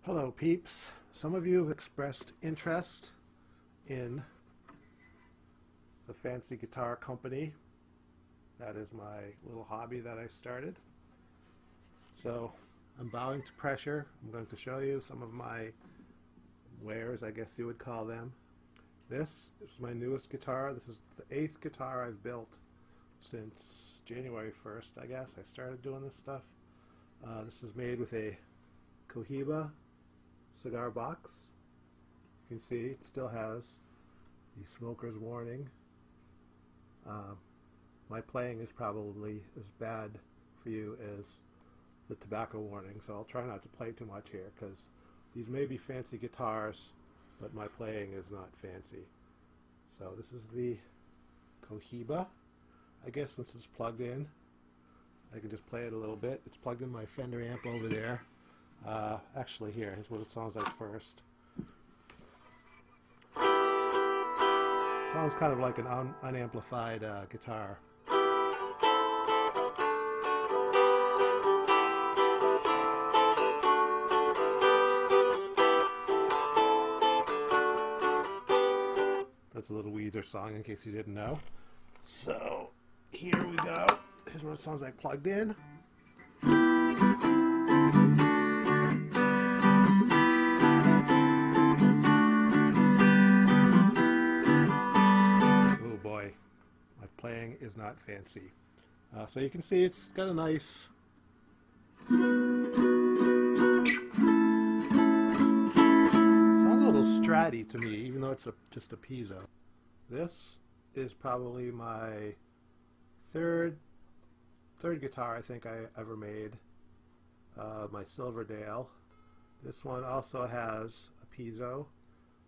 Hello peeps. Some of you have expressed interest in the Fancy Guitar Company. That is my little hobby that I started. So I'm bowing to pressure. I'm going to show you some of my wares, I guess you would call them. This is my newest guitar. This is the 8th guitar I've built since January 1st, I guess. I started doing this stuff. This is made with a Cohiba cigar box. You can see it still has the smoker's warning. My playing is probably as bad for you as the tobacco warning, so I'll try not to play too much here because these may be fancy guitars, but my playing is not fancy. So this is the Cohiba. I guess since it's plugged in, I can just play it a little bit. It's plugged in my Fender amp over there. Actually, here's what it sounds like first. Sounds kind of like an unamplified guitar. That's a little Weezer song in case you didn't know. So here we go. Here's what it sounds like plugged in. Oh boy, my playing is not fancy. So you can see it's got a nice sounds a little stratty to me, even though it's just a piezo. This is probably my third guitar I think I ever made, my Silverdale. This one also has a piezo.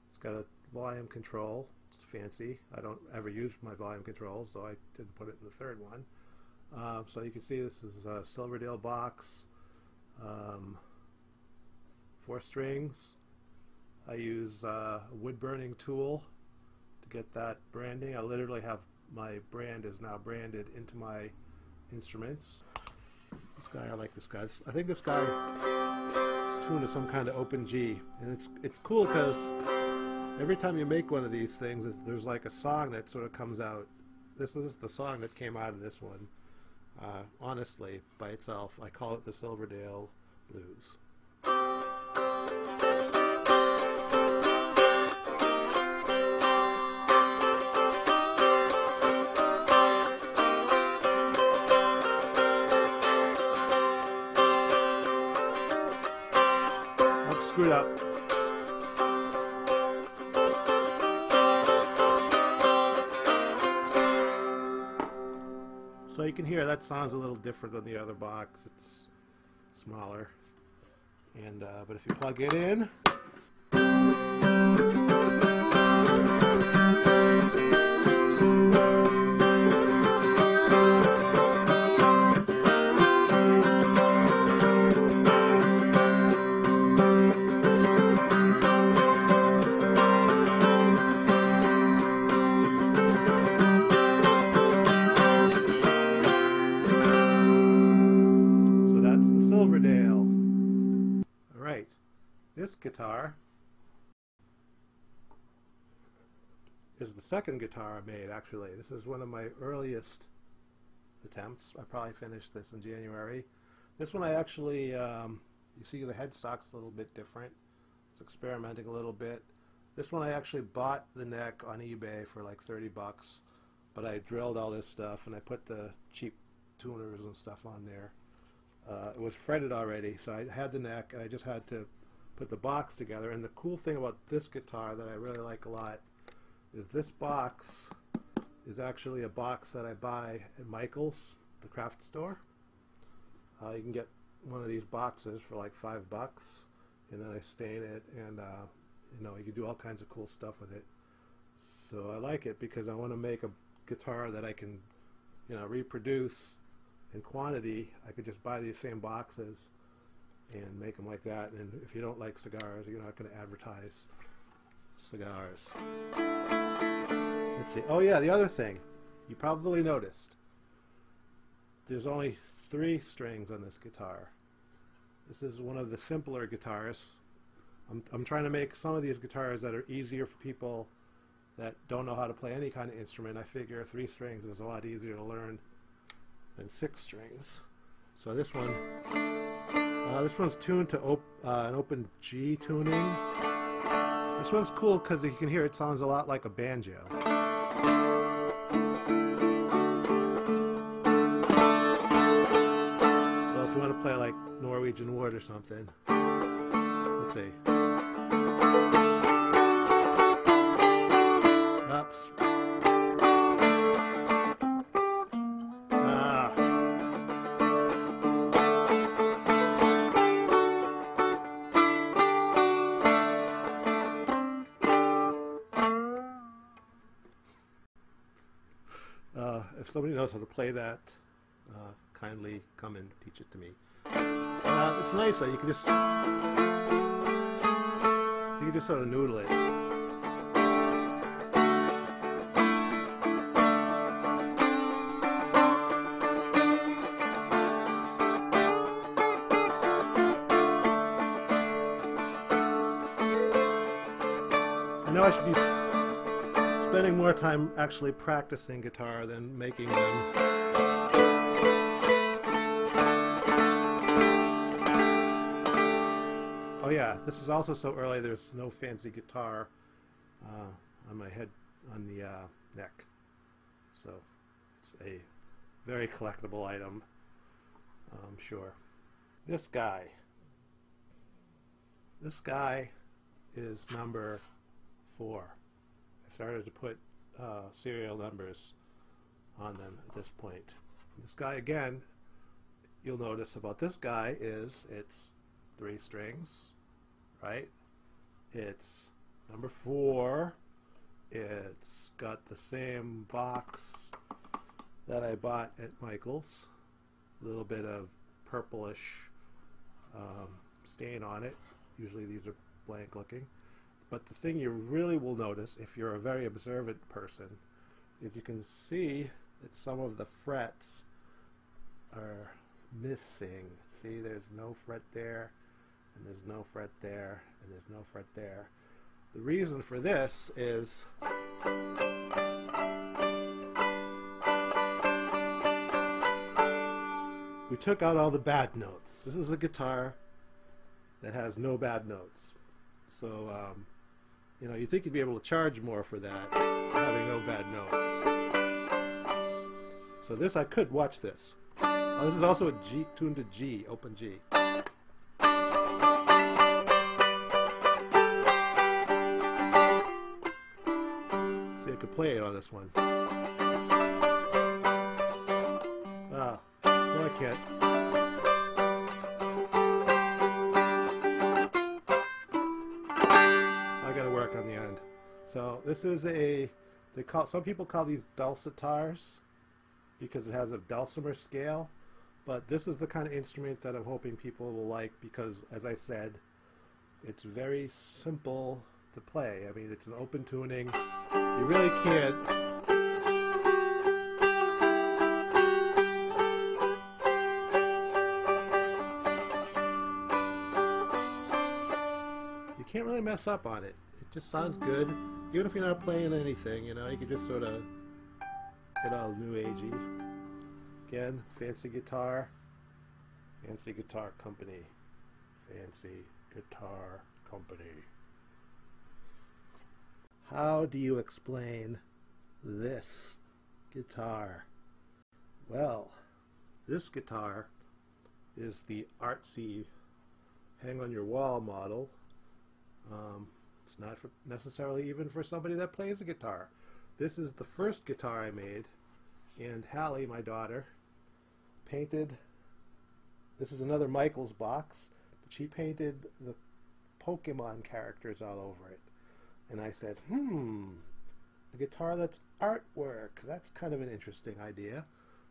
It's got a volume control. It's fancy. I don't ever use my volume control, so I didn't put it in the third one. So you can see this is a Silverdale box, 4 strings. I use a wood burning tool to get that branding. I literally have my brand is now branded into my instruments. This guy, I like this guy. I think this guy is tuned to some kind of open G, and it's cool because every time you make one of these things, there's like a song that sort of comes out. This is the song that came out of this one. Honestly, by itself, I call it the Silverdale Blues. Screwed up. So you can hear that sounds a little different than the other box. It's smaller, and but if you plug it in, Silverdale. Alright, this guitar is the second guitar I made, actually. This is one of my earliest attempts. I probably finished this in January. This one I actually, you see the headstock's a little bit different. It's experimenting a little bit. This one I actually bought the neck on eBay for like 30 bucks, but I drilled all this stuff and I put the cheap tuners and stuff on there. It was fretted already, so I had the neck and I just had to put the box together. And the cool thing about this guitar that I really like a lot is this box is actually a box that I buy at Michael's, the craft store. You can get one of these boxes for like $5, and then I stain it, and you know, you can do all kinds of cool stuff with it. So I like it because I want to make a guitar that I can, you know, reproduce in quantity. I could just buy these same boxes and make them like that, and if you don't like cigars, you're not going to advertise cigars. Let's see. Oh yeah, the other thing you probably noticed, there's only 3 strings on this guitar. This is one of the simpler guitars I'm trying to make some of these guitars that are easier for people that don't know how to play any kind of instrument. I figure 3 strings is a lot easier to learn than 6 strings. So this one's tuned to an open G tuning. This one's cool because you can hear it sounds a lot like a banjo. So if you want to play like Norwegian Wood or something, let's see. Oops. If somebody knows how to play that, kindly come and teach it to me. It's nice though. You can just sort of noodle it. I know I should be spending more time actually practicing guitar than making them. Oh yeah, this is also so early there's no fancy guitar on my head, on the neck. So it's a very collectible item, I'm sure. This guy is number 4. I started to put serial numbers on them at this point. This guy, again, you'll notice about this guy is it's 3 strings, right? It's number 4. It's got the same box that I bought at Michael's. A little bit of purplish stain on it. Usually these are blank looking. But the thing you really will notice if you're a very observant person is you can see that some of the frets are missing. See, there's no fret there, and there's no fret there, and there's no fret there. The reason for this is we took out all the bad notes. This is a guitar that has no bad notes. So, you know, you'd think you'd be able to charge more for that, having no bad notes. So this, I could watch this. Oh, this is also a G, tuned to G, open G. See, I could play it on this one. Ah, no I can't. On the end. So this is some people call these dulcitars because it has a dulcimer scale, but this is the kind of instrument that I'm hoping people will like because, as I said, it's very simple to play. I mean, it's an open tuning. You really can't really mess up on it. It just sounds good. Even if you're not playing anything, you know, you can just sort of get all new agey. Again, Fancy Guitar. Fancy Guitar Company. Fancy Guitar Company. How do you explain this guitar? Well, this guitar is the artsy hang on your wall model. It's not necessarily even for somebody that plays a guitar. This is the first guitar I made, and Hallie, my daughter, painted. This is another Michael's box, but she painted the Pokemon characters all over it. And I said, a guitar that's artwork. That's kind of an interesting idea.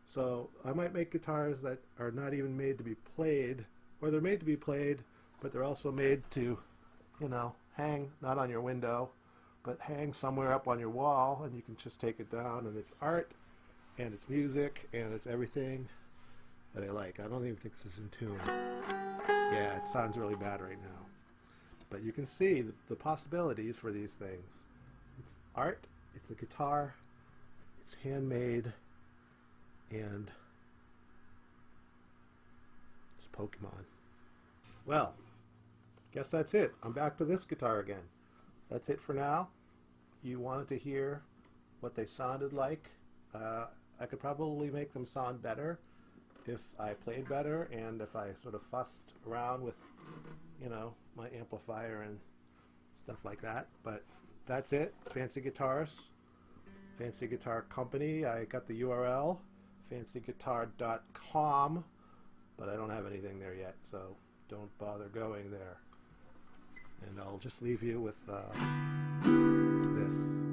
So I might make guitars that are not even made to be played, or they're made to be played, but they're also made to, you know, hang, not on your window, but hang somewhere up on your wall, and you can just take it down, and it's art, and it's music, and it's everything that I like. I don't even think this is in tune. Yeah, it sounds really bad right now. But you can see the possibilities for these things. It's art, it's a guitar, it's handmade, and it's Pokemon. Well, guess that's it. I'm back to this guitar again. That's it for now. You wanted to hear what they sounded like. I could probably make them sound better if I played better and if I sort of fussed around with, you know, my amplifier and stuff like that. But that's it. Fancy Guitars, Fancy Guitar Company. I got the URL, fancyguitar.com, but I don't have anything there yet, so don't bother going there. And I'll just leave you with this.